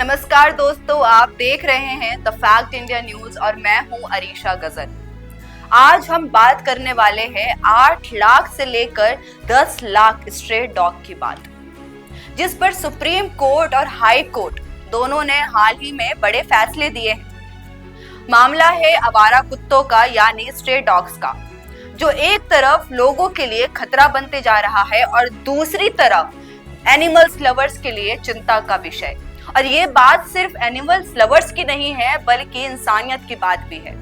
नमस्कार दोस्तों, आप देख रहे हैं द फैक्ट इंडिया न्यूज और मैं हूं अरीशा गजर। आज हम बात करने वाले हैं 8 लाख से लेकर 10 लाख स्ट्रे डॉग की बात, जिस पर सुप्रीम कोर्ट और हाई कोर्ट दोनों ने हाल ही में बड़े फैसले दिए हैं। मामला है आवारा कुत्तों का यानी स्ट्रे डॉग्स का, जो एक तरफ लोगों के लिए खतरा बनते जा रहा है और दूसरी तरफ एनिमल्स लवर्स के लिए चिंता का विषय। और ये बात सिर्फ एनिमल्स लवर्स की नहीं है, बल्कि इंसानियत की बात भी है।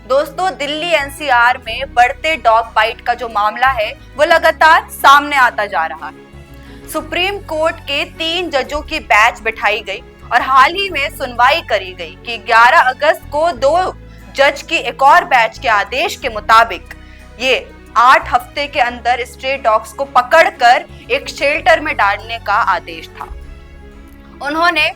दोस्तों, दिल्ली एनसीआर में बढ़ते डॉग बाइट का जो मामला है वो लगातार सामने आता जा रहा है। सुप्रीम कोर्ट के 3 जजों की बैच बिठाई गई और हाल ही में सुनवाई करी गई कि 11 अगस्त को 2 जज की एक और बैच के आदेश के मुताबिक ये 8 हफ्ते के अंदर स्ट्रे डॉग्स को पकड़कर एक शेल्टर में डालने का आदेश था। उन्होंने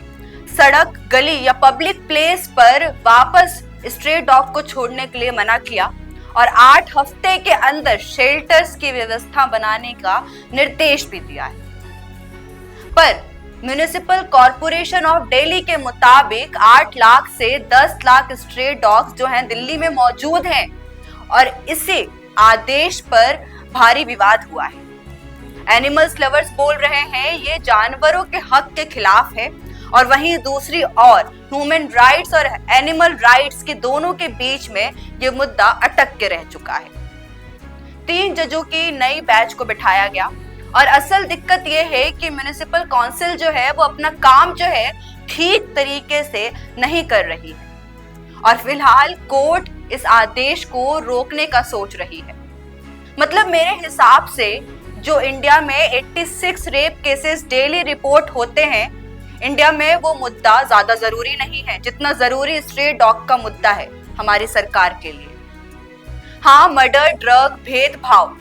सड़क, गली या पब्लिक प्लेस पर वापस स्ट्रे डॉग को छोड़ने के लिए मना किया और 8 हफ्ते के अंदर शेल्टर्स की व्यवस्था बनाने का निर्देश भी दिया है। पर म्युनिसिपल कॉरपोरेशन ऑफ दिल्ली के मुताबिक 8 लाख से 10 लाख स्ट्रे डॉग्स जो हैं दिल्ली में मौजूद हैं और इसी आदेश पर भारी विवाद हुआ है। एनिमल्स लवर्स बोल रहे हैं ये जानवरों के हक के खिलाफ है और वहीं दूसरी ओर ह्यूमन राइट्स और एनिमल राइट्स के दोनों के बीच में ये मुद्दा अटक के रह चुका है। 3 जजों की नई बैच को बिठाया गया और असल दिक्कत ये है कि म्युनिसिपल काउंसिल जो है वो अपना काम जो है ठीक तरीके से नहीं कर रही है और फिलहाल कोर्ट इस आदेश को रोकने का सोच रही है। मतलब मेरे हिसाब से जो इंडिया में 86 रेप केसेस डेली रिपोर्ट होते हैं, इंडिया में वो मुद्दा ज्यादा जरूरी नहीं है जितना जरूरी स्ट्रे डॉग का मुद्दा है हमारी सरकार के लिए। हाँ, मर्डर, ड्रग, भेदभाव,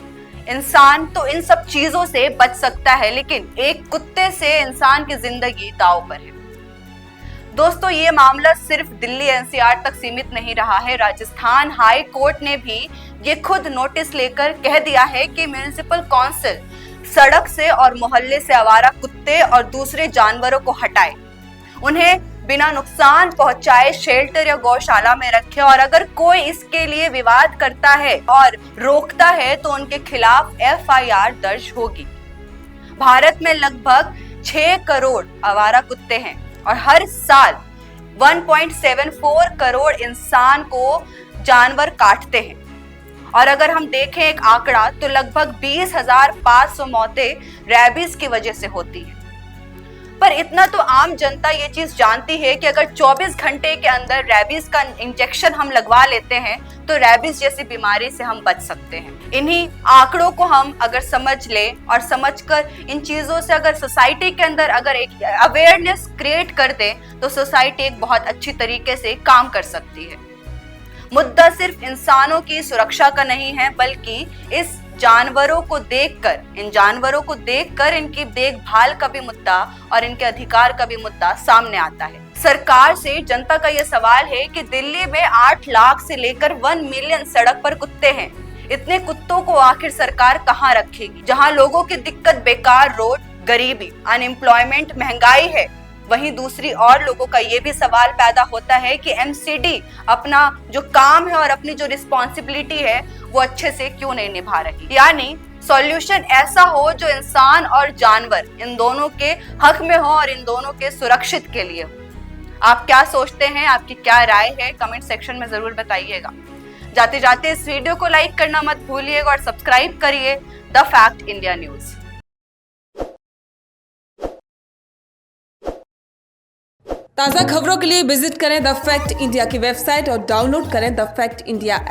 इंसान तो इन सब चीजों से बच सकता है, लेकिन एक कुत्ते से इंसान की जिंदगी दांव पर है। दोस्तों, ये मामला सिर्फ दिल्ली एनसीआर तक सीमित नहीं रहा है। राजस्थान हाई कोर्ट ने भी ये खुद नोटिस लेकर कह दिया है कि म्युनिसिपल काउंसिल सड़क से और मोहल्ले से आवारा कुत्ते और दूसरे जानवरों को हटाए, उन्हें बिना नुकसान पहुंचाए शेल्टर या गौशाला में रखे और अगर कोई इसके लिए विवाद करता है और रोकता है तो उनके खिलाफ FIR दर्ज होगी। भारत में लगभग 6 करोड़ आवारा कुत्ते हैं और हर साल 1.74 करोड़ इंसान को जानवर काटते हैं और अगर हम देखें एक आंकड़ा तो लगभग 20,500 मौतें रैबीज की वजह से होती हैं। पर इतना तो आम जनता ये चीज जानती है कि अगर 24 घंटे के अंदर रैबीज का इंजेक्शन हम लगवा लेते हैं तो रैबीज जैसी बीमारी से हम बच सकते हैं। इन्हीं आंकड़ों को हम अगर समझ ले और समझकर इन चीजों से अगर सोसाइटी के अंदर अगर एक अवेयरनेस क्रिएट कर दे तो सोसाइटी एक बहुत अच्छी तरीके से काम कर सकती है। मुद्दा सिर्फ इंसानों की सुरक्षा का नहीं है, बल्कि इस जानवरों को देखकर, इन जानवरों को देखकर इनकी देखभाल का भी मुद्दा और इनके अधिकार का भी मुद्दा सामने आता है। सरकार से जनता का यह सवाल है कि दिल्ली में 8 लाख से लेकर 1 मिलियन सड़क पर कुत्ते हैं। इतने कुत्तों को आखिर सरकार कहाँ रखेगी? जहाँ लोगों की दिक्कत बेकार रोड, गरीबी, अनएम्प्लॉयमेंट, महंगाई है, वहीं दूसरी और लोगों का ये भी सवाल पैदा होता है कि MCD अपना जो काम है और अपनी जो रिस्पॉन्सिबिलिटी है वो अच्छे से क्यों नहीं निभा रही। यानी सॉल्यूशन ऐसा हो जो इंसान और जानवर इन दोनों के हक में हो और इन दोनों के सुरक्षित के लिए हो। आप क्या सोचते हैं? आपकी क्या राय है? कमेंट सेक्शन में जरूर बताइएगा। जाते जाते इस वीडियो को लाइक करना मत भूलिएगा और सब्सक्राइब करिए द फैक्ट इंडिया न्यूज। ताज़ा खबरों के लिए विजिट करें द फैक्ट इंडिया की वेबसाइट और डाउनलोड करें द फैक्ट इंडिया ऐप।